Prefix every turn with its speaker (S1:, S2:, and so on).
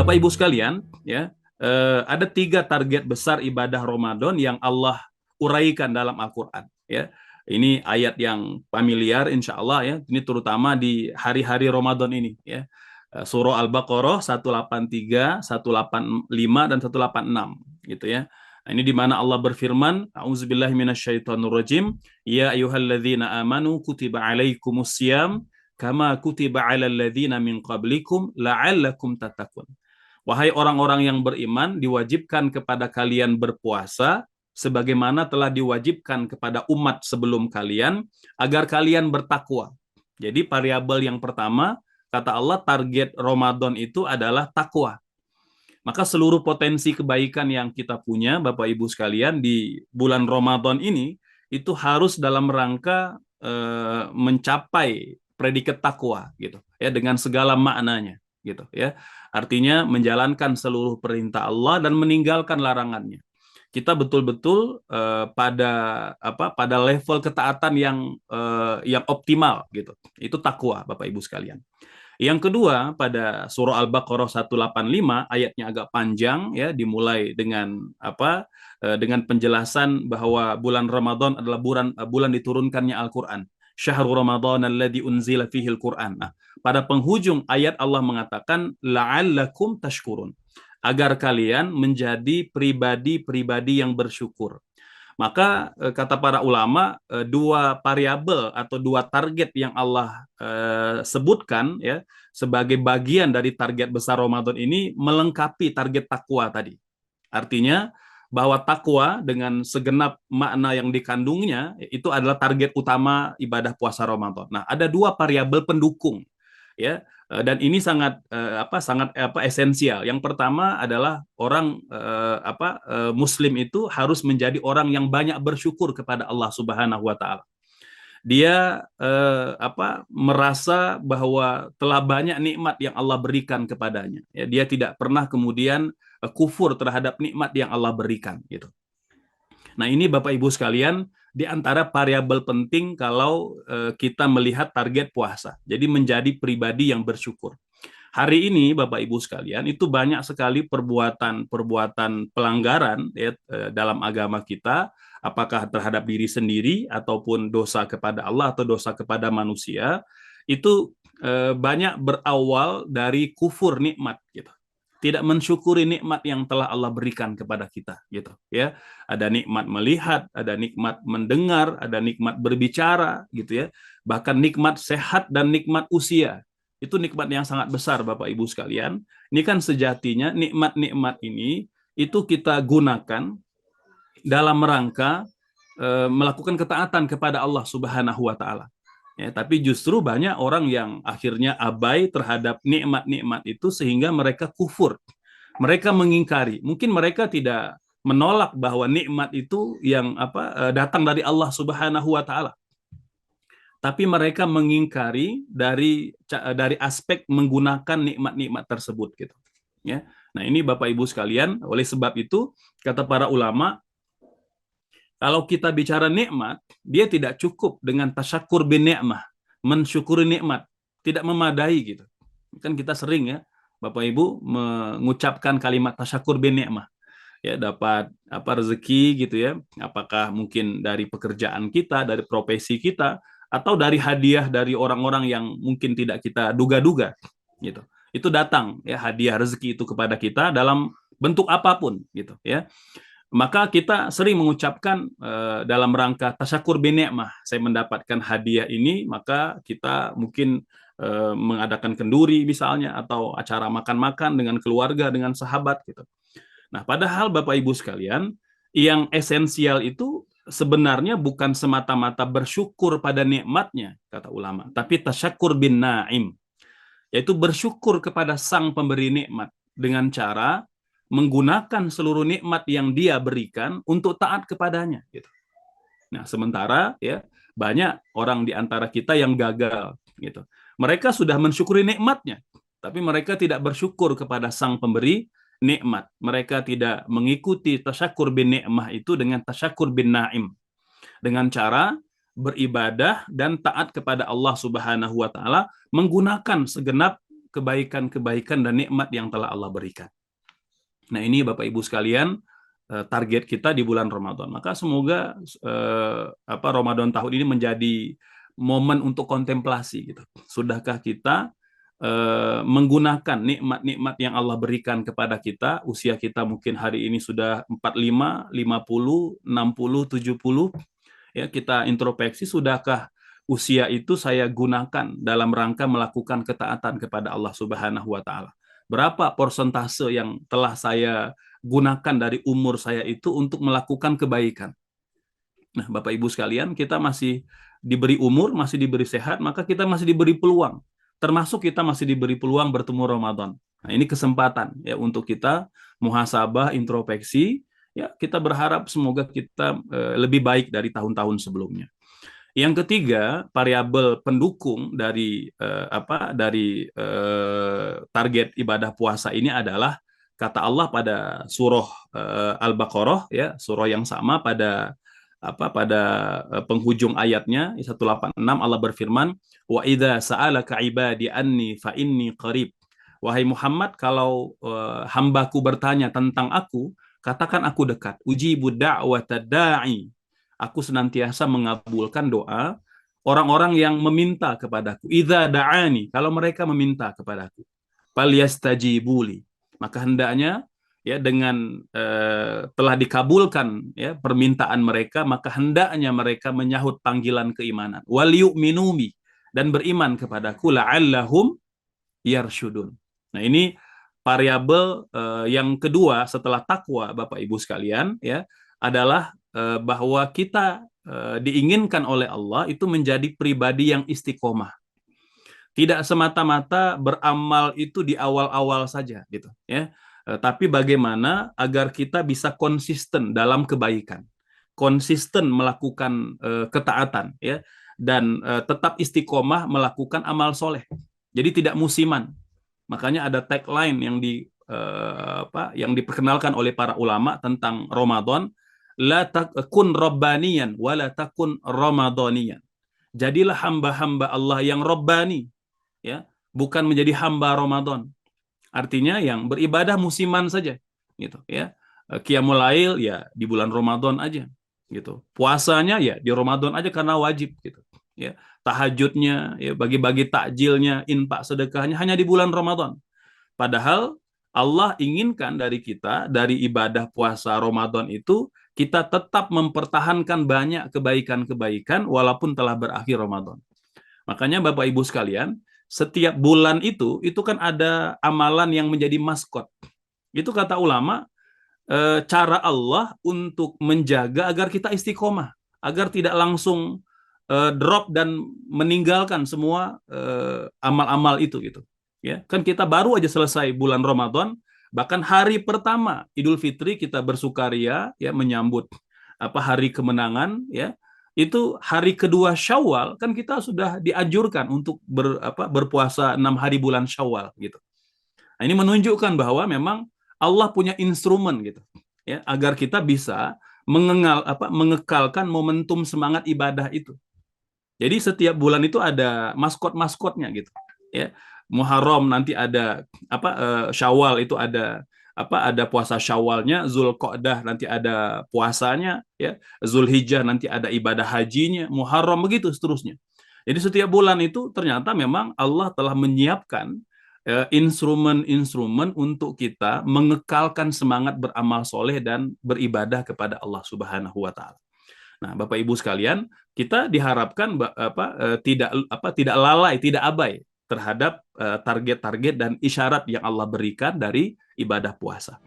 S1: Bapak Ibu sekalian, ya, ada 3 target besar ibadah Ramadan yang Allah uraikan dalam Al-Quran. Ya, ini ayat yang familiar, insya Allah ya. Ini terutama di hari-hari Ramadan ini. Ya, Surah Al-Baqarah 183, 185 dan 186, gitu ya. Nah, ini di mana Allah berfirman, A'udzubillahi minasyaitonirrajim, ya ayyuhalladzina amanu kutiba alaikumusiyam kama kutiba alal ladzina min qablikum la'allakum tattaqun. Wahai orang-orang yang beriman, diwajibkan kepada kalian berpuasa sebagaimana telah diwajibkan kepada umat sebelum kalian agar kalian bertakwa. Jadi variabel yang pertama, kata Allah, target Ramadan itu adalah takwa. Maka seluruh potensi kebaikan yang kita punya, Bapak Ibu sekalian, di bulan Ramadan ini itu harus dalam rangka mencapai predikat takwa, gitu ya, dengan segala maknanya, gitu ya. Artinya menjalankan seluruh perintah Allah dan meninggalkan larangannya. Kita betul-betul pada level ketaatan yang optimal, gitu. Itu takwa, Bapak Ibu sekalian. Yang kedua, pada surah Al-Baqarah 185, ayatnya agak panjang ya, dimulai dengan dengan penjelasan bahwa bulan Ramadan adalah bulan diturunkannya Al-Qur'an. Syahrul Ramadan alladzi unzila fihil Qur'an. Nah, pada penghujung ayat Allah mengatakan la'allakum tashkurun. Agar kalian menjadi pribadi-pribadi yang bersyukur. Maka kata para ulama, 2 variabel atau 2 target yang Allah sebutkan ya sebagai bagian dari target besar Ramadan ini melengkapi target takwa tadi. Artinya bahwa takwa dengan segenap makna yang dikandungnya itu adalah target utama ibadah puasa Ramadan. Nah, ada 2 variabel pendukung ya, dan ini sangat esensial. Yang pertama adalah orang Muslim itu harus menjadi orang yang banyak bersyukur kepada Allah Subhanahu wa taala. Dia merasa bahwa telah banyak nikmat yang Allah berikan kepadanya. Ya, dia tidak pernah kemudian kufur terhadap nikmat yang Allah berikan, gitu. Nah, ini Bapak Ibu sekalian, di antara variabel penting kalau kita melihat target puasa. Jadi menjadi pribadi yang bersyukur. Hari ini Bapak Ibu sekalian, itu banyak sekali perbuatan pelanggaran ya, dalam agama kita, apakah terhadap diri sendiri ataupun dosa kepada Allah atau dosa kepada manusia, itu banyak berawal dari kufur nikmat, gitu. Tidak mensyukuri nikmat yang telah Allah berikan kepada kita, gitu ya. Ada nikmat melihat, ada nikmat mendengar, ada nikmat berbicara, gitu ya. Bahkan nikmat sehat dan nikmat usia. Itu nikmat yang sangat besar, Bapak Ibu sekalian. Ini kan sejatinya nikmat-nikmat ini itu kita gunakan dalam rangka melakukan ketaatan kepada Allah Subhanahu wa taala. Ya, tapi justru banyak orang yang akhirnya abai terhadap nikmat-nikmat itu sehingga mereka kufur. Mereka mengingkari. Mungkin mereka tidak menolak bahwa nikmat itu yang datang dari Allah Subhanahu wa taala. Tapi mereka mengingkari dari aspek menggunakan nikmat-nikmat tersebut, gitu. Ya. Nah, ini Bapak Ibu sekalian, oleh sebab itu kata para ulama, kalau kita bicara nikmat, dia tidak cukup dengan tasyakur bin ni'mah, mensyukuri nikmat, tidak memadai, gitu. Kan kita sering ya, Bapak Ibu mengucapkan kalimat tasyakur bin ni'mah. Ya, dapat rezeki, gitu ya. Apakah mungkin dari pekerjaan kita, dari profesi kita, atau dari hadiah dari orang-orang yang mungkin tidak kita duga-duga, gitu. Itu datang ya, hadiah rezeki itu kepada kita dalam bentuk apapun, gitu ya. Maka kita sering mengucapkan dalam rangka tasyakur bin ni'mah, saya mendapatkan hadiah ini, maka kita mungkin mengadakan kenduri misalnya, atau acara makan-makan dengan keluarga, dengan sahabat, gitu. Nah, padahal Bapak Ibu sekalian, yang esensial itu sebenarnya bukan semata-mata bersyukur pada nikmatnya, kata ulama, tapi tasyakur bin na'im, yaitu bersyukur kepada sang pemberi nikmat dengan cara menggunakan seluruh nikmat yang dia berikan untuk taat kepadanya, gitu. Nah, sementara ya banyak orang di antara kita yang gagal, gitu. Mereka sudah mensyukuri nikmatnya, tapi mereka tidak bersyukur kepada sang pemberi nikmat. Mereka tidak mengikuti tasyakur bin ni'mah itu dengan tasyakur bin na'im, dengan cara beribadah dan taat kepada Allah Subhanahu wa taala menggunakan segenap kebaikan-kebaikan dan nikmat yang telah Allah berikan. Nah, ini Bapak Ibu sekalian, target kita di bulan Ramadan. Maka semoga Ramadan tahun ini menjadi momen untuk kontemplasi gitu. Sudahkah kita menggunakan nikmat-nikmat yang Allah berikan kepada kita? Usia kita mungkin hari ini sudah 45, 50, 60, 70. Ya, kita introspeksi, sudahkah usia itu saya gunakan dalam rangka melakukan ketaatan kepada Allah Subhanahu wa taala? Berapa persentase yang telah saya gunakan dari umur saya itu untuk melakukan kebaikan? Nah, Bapak Ibu sekalian, kita masih diberi umur, masih diberi sehat, maka kita masih diberi peluang. Termasuk kita masih diberi peluang bertemu Ramadan. Nah, ini kesempatan ya untuk kita muhasabah, introspeksi. Ya, kita berharap semoga kita lebih baik dari tahun-tahun sebelumnya. Yang ketiga, variabel pendukung dari target ibadah puasa ini adalah kata Allah pada surah Al-Baqarah, ya, surah yang sama pada penghujung ayatnya 186, Allah berfirman, wa idza sa'alaka ibadi anni fa inni qarib. Wahai Muhammad, kalau hambaku bertanya tentang aku, katakan aku dekat. Ujibu da'watad da'i. Aku senantiasa mengabulkan doa orang-orang yang meminta kepadaku. Idza da'ani, kalau mereka meminta kepadaku. Falyastajibuli. Maka hendaknya ya dengan telah dikabulkan ya permintaan mereka, maka hendaknya mereka menyahut panggilan keimanan. Wal yu'minu bi, dan beriman kepadaku, la'allahum yarsyudun. Nah, ini variabel yang kedua setelah takwa, Bapak Ibu sekalian, ya, adalah bahwa kita diinginkan oleh Allah itu menjadi pribadi yang istiqomah. Tidak semata-mata beramal itu di awal-awal saja gitu, ya. Tapi bagaimana agar kita bisa konsisten dalam kebaikan, konsisten melakukan ketaatan, ya, dan tetap istiqomah melakukan amal soleh. Jadi tidak musiman. Makanya ada tagline yang diperkenalkan oleh para ulama tentang Ramadan, la takun rabbaniyan wa la takun ramadaniyan. Jadilah hamba-hamba Allah yang rabbani, ya, bukan menjadi hamba Ramadan. Artinya yang beribadah musiman saja, gitu, ya. Qiyamul lail ya di bulan Ramadan aja, gitu. Puasanya ya di Ramadan aja karena wajib, gitu, ya. Tahajudnya, ya, bagi-bagi takjilnya, infak sedekahnya hanya di bulan Ramadan. Padahal Allah inginkan dari kita, dari ibadah puasa Ramadan itu, kita tetap mempertahankan banyak kebaikan-kebaikan walaupun telah berakhir Ramadan. Makanya Bapak Ibu sekalian, setiap bulan itu kan ada amalan yang menjadi maskot. Itu kata ulama, cara Allah untuk menjaga agar kita istiqomah, agar tidak langsung drop dan meninggalkan semua amal-amal itu, gitu. Ya, kan kita baru aja selesai bulan Ramadan, bahkan hari pertama Idul Fitri kita bersukaria ya menyambut hari kemenangan, ya. Itu hari kedua Syawal kan kita sudah dianjurkan untuk berpuasa 6 hari bulan Syawal, gitu. Nah, ini menunjukkan bahwa memang Allah punya instrumen, gitu, ya, agar kita bisa mengekalkan momentum semangat ibadah itu. Jadi setiap bulan itu ada maskot-maskotnya, gitu, ya. Muharram nanti ada Syawal itu ada puasa Syawalnya, Zulqa'dah nanti ada puasanya, ya. Zulhijjah nanti ada ibadah hajinya, Muharram begitu seterusnya. Jadi setiap bulan itu ternyata memang Allah telah menyiapkan instrumen-instrumen untuk kita mengekalkan semangat beramal soleh dan beribadah kepada Allah Subhanahu wa taala. Nah, Bapak Ibu sekalian, kita diharapkan tidak lalai, tidak abai terhadap target-target dan isyarat yang Allah berikan dari ibadah puasa.